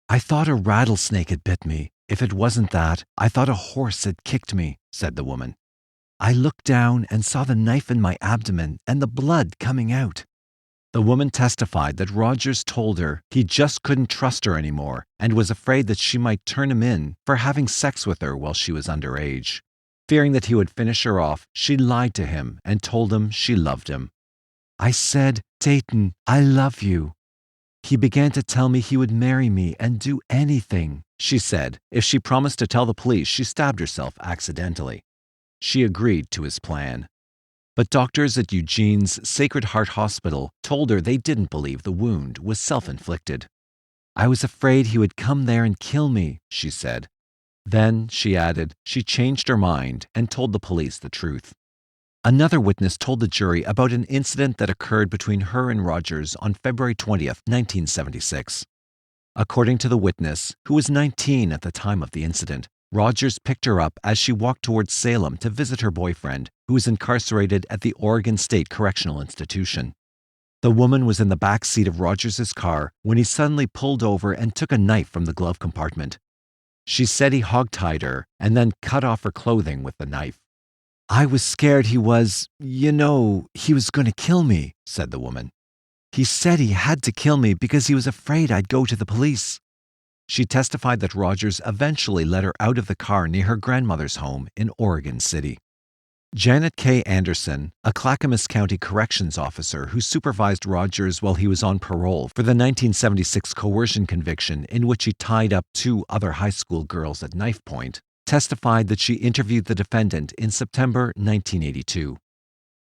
"I thought a rattlesnake had bit me. If it wasn't that, I thought a horse had kicked me," said the woman. "I looked down and saw the knife in my abdomen and the blood coming out." The woman testified that Rogers told her he just couldn't trust her anymore and was afraid that she might turn him in for having sex with her while she was underage. Fearing that he would finish her off, she lied to him and told him she loved him. "I said, 'Dayton, I love you.' He began to tell me he would marry me and do anything," she said. If she promised to tell the police she stabbed herself accidentally. She agreed to his plan. But doctors at Eugene's Sacred Heart Hospital told her they didn't believe the wound was self-inflicted. "I was afraid he would come there and kill me," she said. Then, she added, she changed her mind and told the police the truth. Another witness told the jury about an incident that occurred between her and Rogers on February 20th, 1976. According to the witness, who was 19 at the time of the incident, Rogers picked her up as she walked towards Salem to visit her boyfriend, who was incarcerated at the Oregon State Correctional Institution. The woman was in the back seat of Rogers' car when he suddenly pulled over and took a knife from the glove compartment. She said he hogtied her and then cut off her clothing with the knife. "I was scared he was going to kill me," said the woman. "He said he had to kill me because he was afraid I'd go to the police." She testified that Rogers eventually let her out of the car near her grandmother's home in Oregon City. Janet K. Anderson, a Clackamas County corrections officer who supervised Rogers while he was on parole for the 1976 coercion conviction in which he tied up 2 other high school girls at knife point, testified that she interviewed the defendant in September 1982.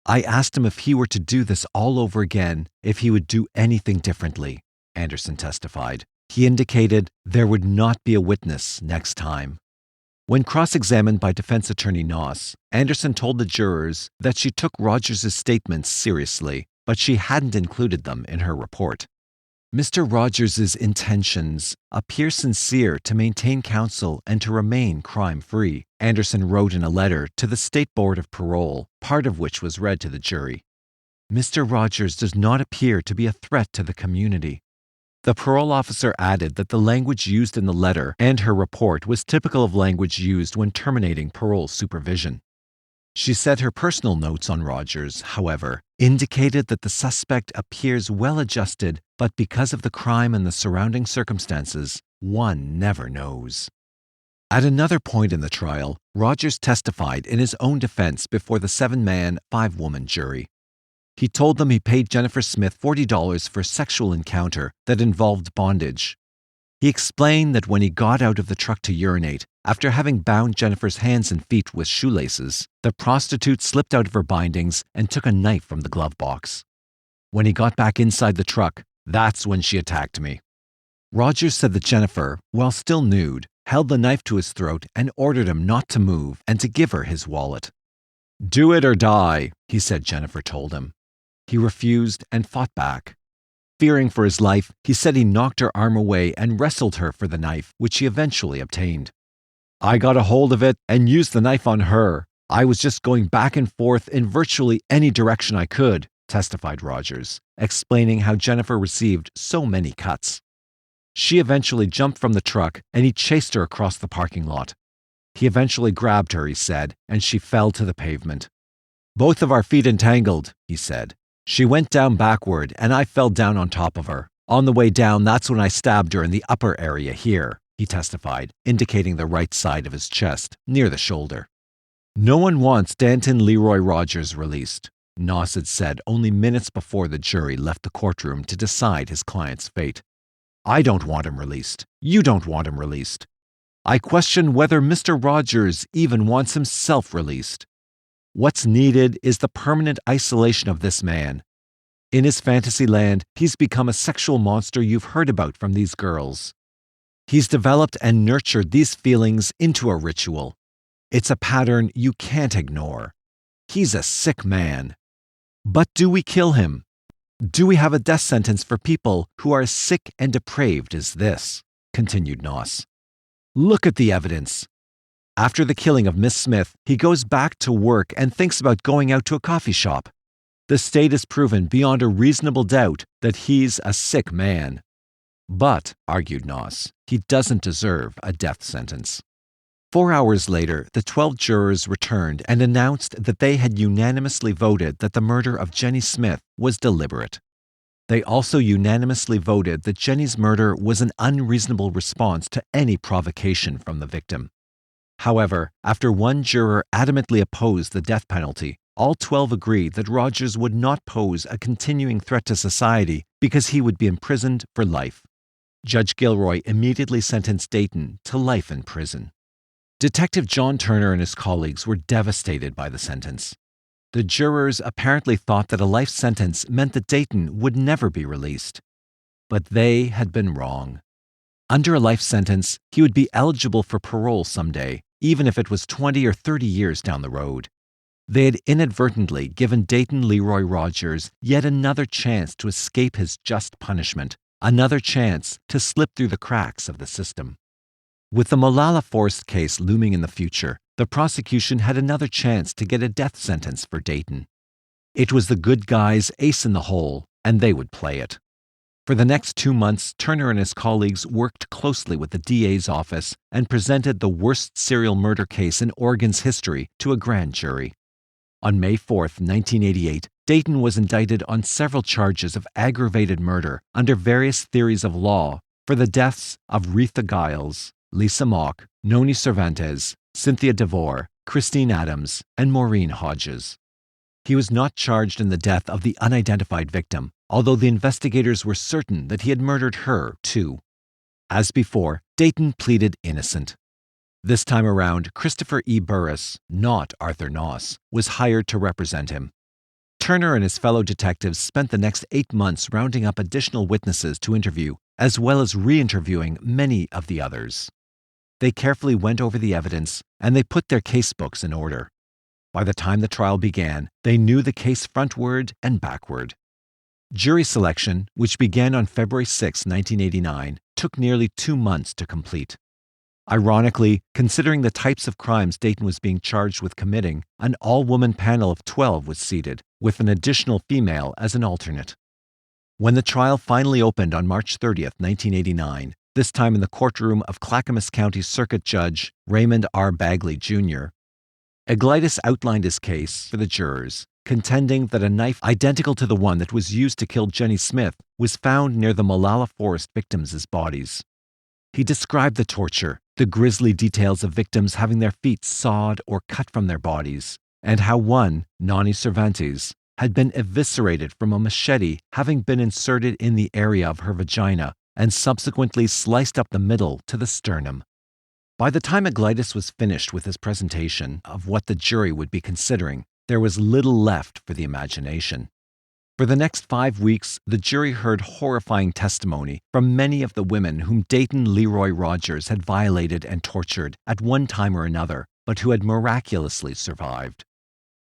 I asked him if he were to do this all over again, if he would do anything differently, Anderson testified. He indicated there would not be a witness next time. When cross-examined by defense attorney Noss, Anderson told the jurors that she took Rogers' statements seriously, but she hadn't included them in her report. Mr. Rogers' intentions appear sincere to maintain counsel and to remain crime-free, Anderson wrote in a letter to the State Board of Parole, part of which was read to the jury. Mr. Rogers does not appear to be a threat to the community. The parole officer added that the language used in the letter and her report was typical of language used when terminating parole supervision. She said her personal notes on Rogers, however, indicated that the suspect appears well-adjusted, but because of the crime and the surrounding circumstances, one never knows. At another point in the trial, Rogers testified in his own defense before the 7-man, 5-woman jury. He told them he paid Jennifer Smith $40 for a sexual encounter that involved bondage. He explained that when he got out of the truck to urinate, after having bound Jennifer's hands and feet with shoelaces, the prostitute slipped out of her bindings and took a knife from the glove box. When he got back inside the truck, that's when she attacked me. Rogers said that Jennifer, while still nude, held the knife to his throat and ordered him not to move and to give her his wallet. "Do it or die," he said Jennifer told him. He refused and fought back. Fearing for his life, he said he knocked her arm away and wrestled her for the knife, which he eventually obtained. "I got a hold of it and used the knife on her. I was just going back and forth in virtually any direction I could," testified Rogers, explaining how Jennifer received so many cuts. She eventually jumped from the truck and he chased her across the parking lot. He eventually grabbed her, he said, and she fell to the pavement. "Both of our feet entangled," he said. "She went down backward and I fell down on top of her. On the way down, that's when I stabbed her in the upper area here," he testified, indicating the right side of his chest, near the shoulder. "No one wants Dayton Leroy Rogers released," Noss had said only minutes before the jury left the courtroom to decide his client's fate. "I don't want him released. You don't want him released. I question whether Mr. Rogers even wants himself released. What's needed is the permanent isolation of this man. In his fantasy land, he's become a sexual monster you've heard about from these girls. He's developed and nurtured these feelings into a ritual. It's a pattern you can't ignore. He's a sick man. But do we kill him? Do we have a death sentence for people who are as sick and depraved as this?" continued Noss. "Look at the evidence. After the killing of Miss Smith, he goes back to work and thinks about going out to a coffee shop. The state has proven beyond a reasonable doubt that he's a sick man. But, argued Noss, he doesn't deserve a death sentence." 4 hours later, the 12 jurors returned and announced that they had unanimously voted that the murder of Jenny Smith was deliberate. They also unanimously voted that Jenny's murder was an unreasonable response to any provocation from the victim. However, after one juror adamantly opposed the death penalty, all 12 agreed that Rogers would not pose a continuing threat to society because he would be imprisoned for life. Judge Gilroy immediately sentenced Dayton to life in prison. Detective John Turner and his colleagues were devastated by the sentence. The jurors apparently thought that a life sentence meant that Dayton would never be released. But they had been wrong. Under a life sentence, he would be eligible for parole someday, even if it was 20 or 30 years down the road. They had inadvertently given Dayton Leroy Rogers yet another chance to escape his just punishment, another chance to slip through the cracks of the system. With the Molalla Forest case looming in the future, the prosecution had another chance to get a death sentence for Dayton. It was the good guys' ace in the hole, and they would play it. For the next 2 months, Turner and his colleagues worked closely with the DA's office and presented the worst serial murder case in Oregon's history to a grand jury. On May 4, 1988, Dayton was indicted on several charges of aggravated murder under various theories of law for the deaths of Retha Giles, Lisa Mock, Noni Cervantes, Cynthia DeVore, Christine Adams, and Maureen Hodges. He was not charged in the death of the unidentified victim, although the investigators were certain that he had murdered her, too. As before, Dayton pleaded innocent. This time around, Christopher E. Burris, not Arthur Noss, was hired to represent him. Turner and his fellow detectives spent the next 8 months rounding up additional witnesses to interview, as well as re-interviewing many of the others. They carefully went over the evidence, and they put their casebooks in order. By the time the trial began, they knew the case frontward and backward. Jury selection, which began on February 6, 1989, took nearly 2 months to complete. Ironically, considering the types of crimes Dayton was being charged with committing, an all-woman panel of 12 was seated, with an additional female as an alternate. When the trial finally opened on March 30, 1989, this time in the courtroom of Clackamas County Circuit Judge Raymond R. Bagley, Jr., Eglitis outlined his case for the jurors, contending that a knife identical to the one that was used to kill Jenny Smith was found near the Molalla Forest victims' bodies. He described the torture, the grisly details of victims having their feet sawed or cut from their bodies, and how one, Nani Cervantes, had been eviscerated from a machete having been inserted in the area of her vagina and subsequently sliced up the middle to the sternum. By the time Eglitis was finished with his presentation of what the jury would be considering, there was little left for the imagination. For the next 5 weeks, the jury heard horrifying testimony from many of the women whom Dayton Leroy Rogers had violated and tortured at one time or another, but who had miraculously survived.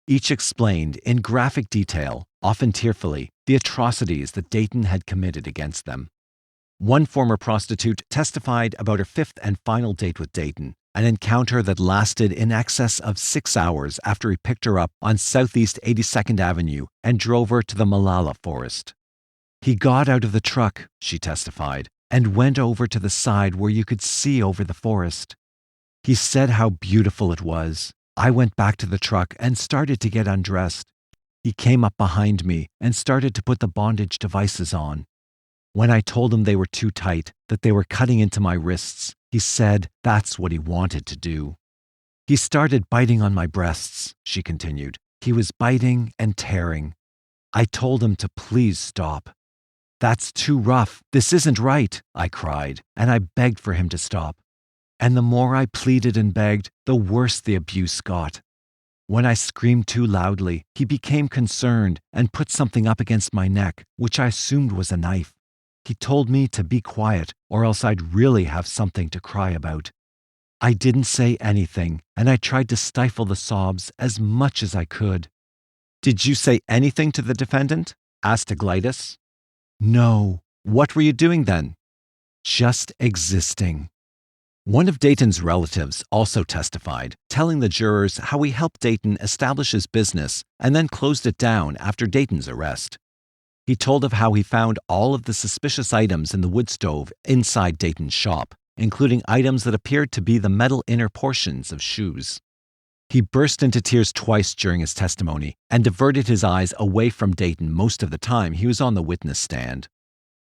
Each explained in graphic detail, often tearfully, the atrocities that Dayton had committed against them. One former prostitute testified about her 5th and final date with Dayton, an encounter that lasted in excess of 6 hours after he picked her up on Southeast 82nd Avenue and drove her to the Molalla Forest. He got out of the truck, she testified, and went over to the side where you could see over the forest. He said how beautiful it was. I went back to the truck and started to get undressed. He came up behind me and started to put the bondage devices on. When I told him they were too tight, that they were cutting into my wrists, he said that's what he wanted to do. He started biting on my breasts, she continued. He was biting and tearing. I told him to please stop. That's too rough. This isn't right, I cried, and I begged for him to stop. And the more I pleaded and begged, the worse the abuse got. When I screamed too loudly, he became concerned and put something up against my neck, which I assumed was a knife. He told me to be quiet, or else I'd really have something to cry about. I didn't say anything, and I tried to stifle the sobs as much as I could. Did you say anything to the defendant? Asked Eglitis. No. What were you doing then? Just existing. One of Dayton's relatives also testified, telling the jurors how he helped Dayton establish his business and then closed it down after Dayton's arrest. He told of how he found all of the suspicious items in the wood stove inside Dayton's shop, including items that appeared to be the metal inner portions of shoes. He burst into tears twice during his testimony and diverted his eyes away from Dayton most of the time he was on the witness stand.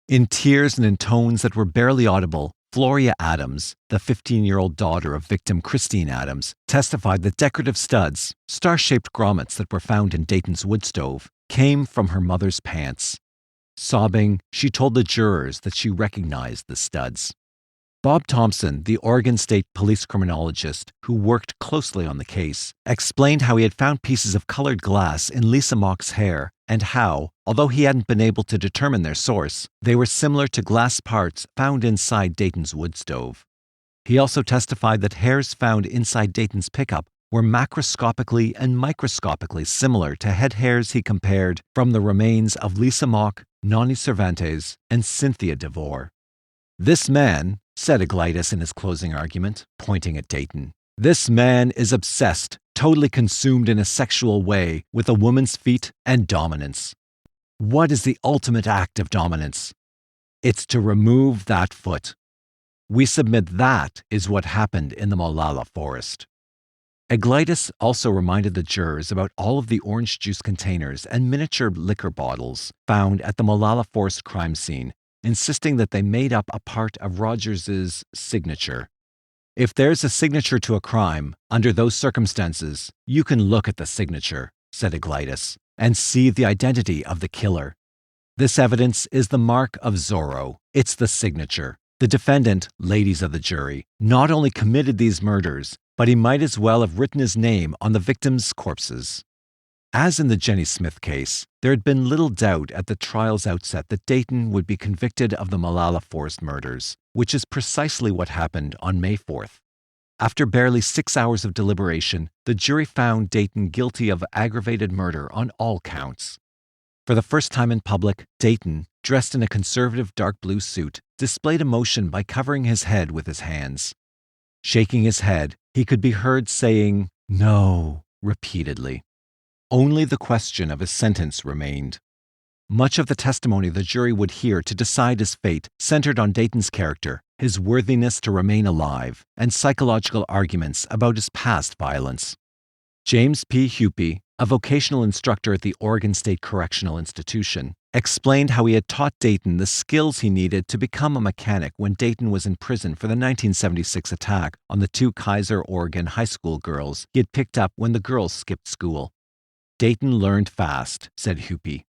In tears and in tones that were barely audible, Floria Adams, the 15-year-old daughter of victim Christine Adams, testified that decorative studs, star-shaped grommets that were found in Dayton's wood stove, came from her mother's pants. Sobbing, she told the jurors that she recognized the studs. Bob Thompson, the Oregon State police criminologist who worked closely on the case, explained how he had found pieces of colored glass in Lisa Mock's hair and how, although he hadn't been able to determine their source, they were similar to glass parts found inside Dayton's wood stove. He also testified that hairs found inside Dayton's pickup were macroscopically and microscopically similar to head hairs he compared from the remains of Lisa Mock, Nani Cervantes, and Cynthia DeVore. This man, said Eglitis in his closing argument, pointing at Dayton, this man is obsessed, totally consumed in a sexual way with a woman's feet and dominance. What is the ultimate act of dominance? It's to remove that foot. We submit that is what happened in the Molalla Forest. Eglitis also reminded the jurors about all of the orange juice containers and miniature liquor bottles found at the Molalla Forest crime scene, insisting that they made up a part of Rogers's signature. If there's a signature to a crime, under those circumstances, you can look at the signature, said Eglitis, and see the identity of the killer. This evidence is the mark of Zorro. It's the signature. The defendant, ladies of the jury, not only committed these murders, but he might as well have written his name on the victims' corpses. As in the Jenny Smith case, there had been little doubt at the trial's outset that Dayton would be convicted of the Molalla Forest murders, which is precisely what happened on May 4th. After barely 6 hours of deliberation, the jury found Dayton guilty of aggravated murder on all counts. For the first time in public, Dayton, dressed in a conservative dark blue suit, displayed emotion by covering his head with his hands. Shaking his head, he could be heard saying, "No," repeatedly. Only the question of his sentence remained. Much of the testimony the jury would hear to decide his fate centered on Dayton's character, his worthiness to remain alive, and psychological arguments about his past violence. James P. Huppy, a vocational instructor at the Oregon State Correctional Institution, explained how he had taught Dayton the skills he needed to become a mechanic when Dayton was in prison for the 1976 attack on the 2 Kaiser, Oregon high school girls he had picked up when the girls skipped school. Dayton learned fast, said Huppy.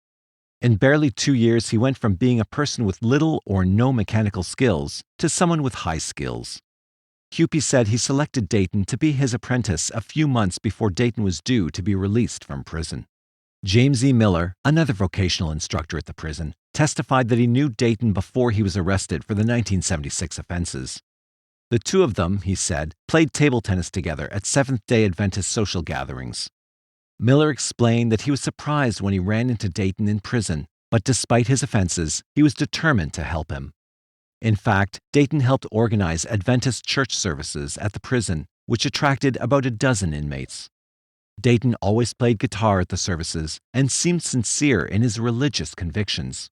In barely 2 years, he went from being a person with little or no mechanical skills to someone with high skills. Huppy said he selected Dayton to be his apprentice a few months before Dayton was due to be released from prison. James E. Miller, another vocational instructor at the prison, testified that he knew Dayton before he was arrested for the 1976 offenses. The two of them, he said, played table tennis together at Seventh-day Adventist social gatherings. Miller explained that he was surprised when he ran into Dayton in prison, but despite his offenses, he was determined to help him. In fact, Dayton helped organize Adventist church services at the prison, which attracted about a dozen inmates. Dayton always played guitar at the services and seemed sincere in his religious convictions.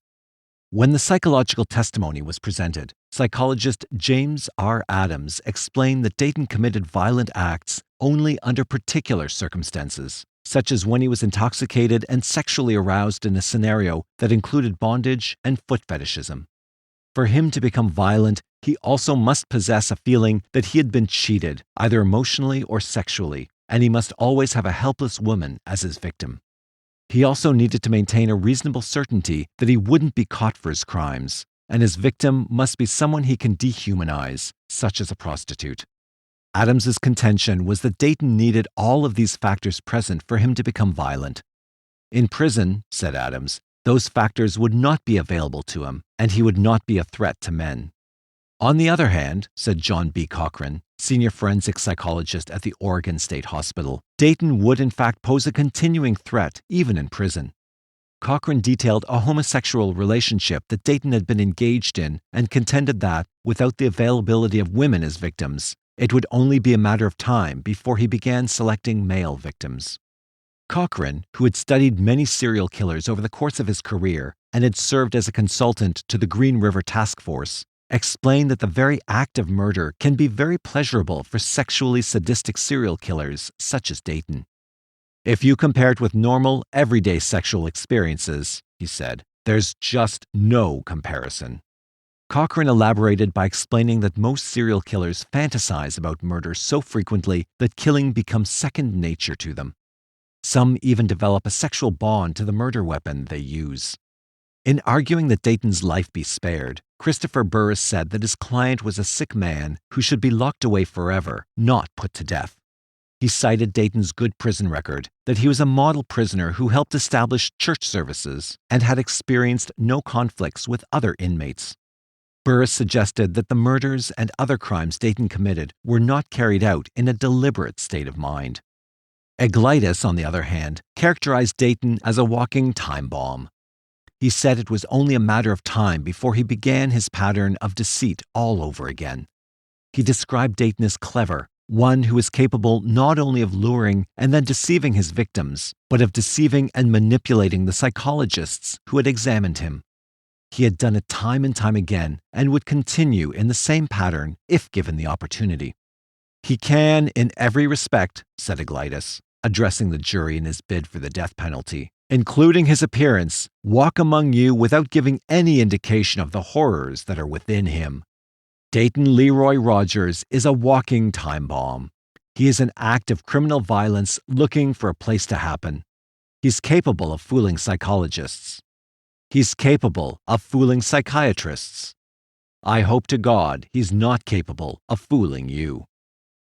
When the psychological testimony was presented, psychologist James R. Adams explained that Dayton committed violent acts only under particular circumstances, such as when he was intoxicated and sexually aroused in a scenario that included bondage and foot fetishism. For him to become violent, he also must possess a feeling that he had been cheated, either emotionally or sexually, and he must always have a helpless woman as his victim. He also needed to maintain a reasonable certainty that he wouldn't be caught for his crimes, and his victim must be someone he can dehumanize, such as a prostitute. Adams's contention was that Dayton needed all of these factors present for him to become violent. In prison, said Adams, those factors would not be available to him, and he would not be a threat to men. On the other hand, said John B. Cochran, senior forensic psychologist at the Oregon State Hospital, Dayton would in fact pose a continuing threat even in prison. Cochran detailed a homosexual relationship that Dayton had been engaged in and contended that, without the availability of women as victims, it would only be a matter of time before he began selecting male victims. Cochran, who had studied many serial killers over the course of his career and had served as a consultant to the Green River Task Force, explained that the very act of murder can be very pleasurable for sexually sadistic serial killers such as Dayton. If you compare it with normal, everyday sexual experiences, he said, there's just no comparison. Cochran elaborated by explaining that most serial killers fantasize about murder so frequently that killing becomes second nature to them. Some even develop a sexual bond to the murder weapon they use. In arguing that Dayton's life be spared, Christopher Burris said that his client was a sick man who should be locked away forever, not put to death. He cited Dayton's good prison record, that he was a model prisoner who helped establish church services and had experienced no conflicts with other inmates. Burris suggested that the murders and other crimes Dayton committed were not carried out in a deliberate state of mind. Eglitis, on the other hand, characterized Dayton as a walking time bomb. He said it was only a matter of time before he began his pattern of deceit all over again. He described Dayton as clever, one who was capable not only of luring and then deceiving his victims, but of deceiving and manipulating the psychologists who had examined him. He had done it time and time again and would continue in the same pattern if given the opportunity. He can, in every respect, said Eglitis, addressing the jury in his bid for the death penalty, including his appearance, walk among you without giving any indication of the horrors that are within him. Dayton Leroy Rogers is a walking time bomb. He is an act of criminal violence looking for a place to happen. He's capable of fooling psychologists. He's capable of fooling psychiatrists. I hope to God he's not capable of fooling you.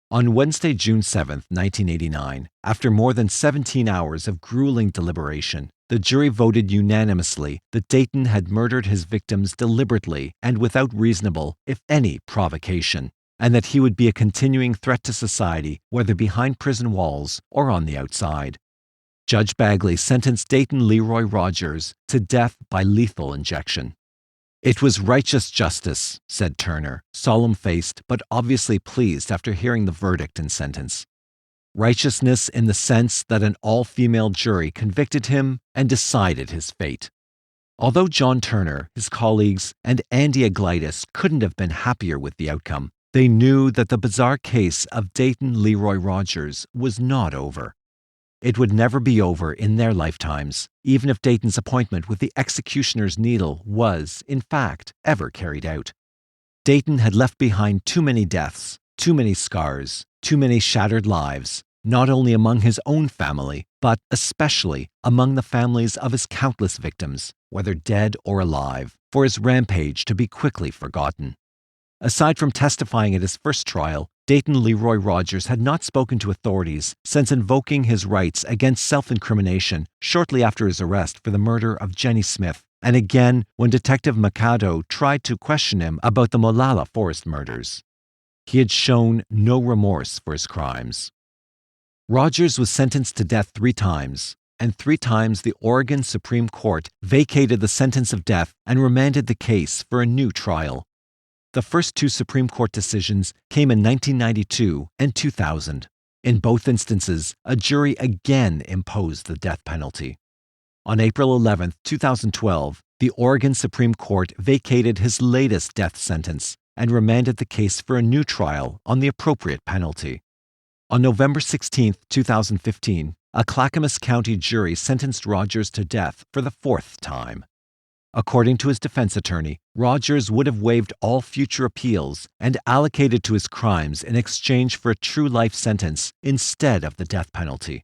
On Wednesday, June 7, 1989, after more than 17 hours of grueling deliberation, the jury voted unanimously that Dayton had murdered his victims deliberately and without reasonable, if any, provocation, and that he would be a continuing threat to society, whether behind prison walls or on the outside. Judge Bagley sentenced Dayton Leroy Rogers to death by lethal injection. "It was righteous justice," said Turner, solemn-faced but obviously pleased after hearing the verdict and sentence. Righteousness in the sense that an all-female jury convicted him and decided his fate. Although John Turner, his colleagues, and Andy Aglaitis couldn't have been happier with the outcome, they knew that the bizarre case of Dayton Leroy Rogers was not over. It would never be over in their lifetimes, even if Dayton's appointment with the executioner's needle was, in fact, ever carried out. Dayton had left behind too many deaths, too many scars, too many shattered lives, not only among his own family, but especially among the families of his countless victims, whether dead or alive, for his rampage to be quickly forgotten. Aside from testifying at his first trial, Dayton Leroy Rogers had not spoken to authorities since invoking his rights against self-incrimination shortly after his arrest for the murder of Jenny Smith, and again when Detective Mikado tried to question him about the Molalla Forest murders. He had shown no remorse for his crimes. Rogers was sentenced to death 3 times, and 3 times the Oregon Supreme Court vacated the sentence of death and remanded the case for a new trial. The first 2 Supreme Court decisions came in 1992 and 2000. In both instances, a jury again imposed the death penalty. On April 11, 2012, the Oregon Supreme Court vacated his latest death sentence and remanded the case for a new trial on the appropriate penalty. On November 16, 2015, a Clackamas County jury sentenced Rogers to death for the 4th time. According to his defense attorney, Rogers would have waived all future appeals and allocated to his crimes in exchange for a true life sentence instead of the death penalty.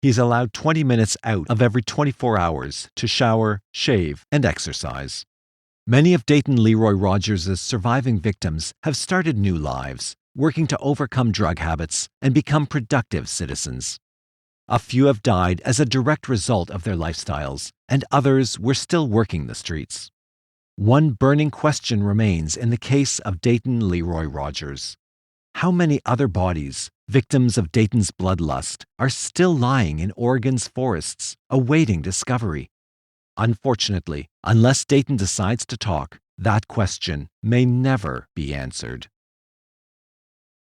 He's allowed 20 minutes out of every 24 hours to shower, shave, and exercise. Many of Dayton Leroy Rogers' surviving victims have started new lives, working to overcome drug habits and become productive citizens. A few have died as a direct result of their lifestyles, and others were still working the streets. One burning question remains in the case of Dayton Leroy Rogers. How many other bodies, victims of Dayton's bloodlust, are still lying in Oregon's forests, awaiting discovery? Unfortunately, unless Dayton decides to talk, that question may never be answered.